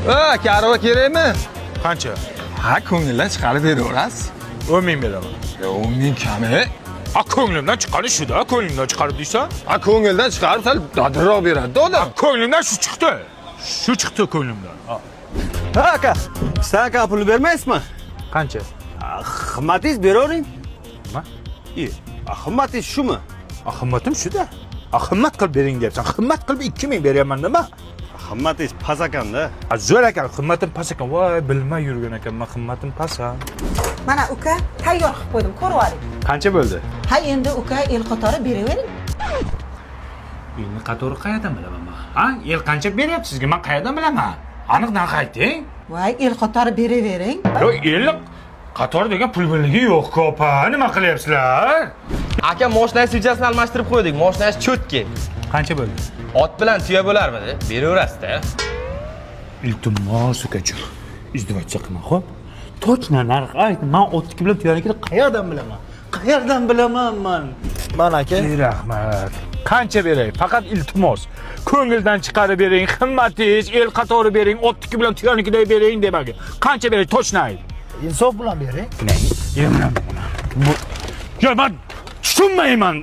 Karva kerakmi? Qancha? Ha, ko'ngildan chiqarib beraverasiz. 10 ming beraman. 10 ming kami. Ko'nglimdan chiqari shu-da, ko'nglimdan chiqarib deysan? Ko'ngildan chiqarib sal dadilroq beradi-da odam. Ko'nglimdan shu chiqdi. Shu chiqdi ko'nglimdan. Ha aka, sen aka pul bermaysizmi? Qancha? Qimmatingiz beravering. Nima? Qimmatingiz shumi? Qimmatim shu-da. Qimmat qilib bering deyapsan. Qimmat qilib 2 ming beryapman nima? Qimmatingiz past ekanda. Zo'r ekan, qimmatim past ekan. Voy, bilmay yurgan ekanman, qimmatim past. Mana uka tayyor qilib qo'ydim, ko'rib oling. Qancha bo'ldi? Ha, endi uka el qatori beravering. Elni qatori qayerdan bilaman men? Ha, el qancha beryapti sizga? Men qayerdan bilaman? Aniqdan ayting. Voy, el qatori beravering. Yo, el qatori degan pul birligi yo'q-ku, opa. Nima qilyapsizlar? Aka, mashinangiz yujasini almashtirib qo'ydik. Mashinangiz cho'tki. Qancha bo'ldi? Ot bilan tuya bo'larmidi? Beraverasiz-da. Iltimos ukajon. Izdivojcha qilma, xo'p? Точно narx ayt. Men otniki bilan tuyanikini qayerdan bilaman? Qayerdan bilaman men? Mana aka. Rahmat. Qancha beray? Faqat iltimos. Ko'ngildan chiqarib bering, qimmatingiz, el qatori bering, otniki bilan tuyanikiday bering demaga. Qancha beray? Точно ayt. Insof bilan bering. Yo, men tushunmayman.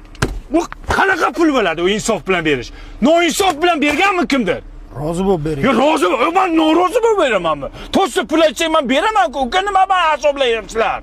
Bu qanaqa pul bo'ladi u insof bilan berish? Noinsof bilan berganmi kimdir? Rozi bo'lib bering. Yo, rozi bo'l. Men norozi bo'lib beramanmi? To'g'risi pul aytsang men beraman-ku. Uka nima men hisoblayapsizlar?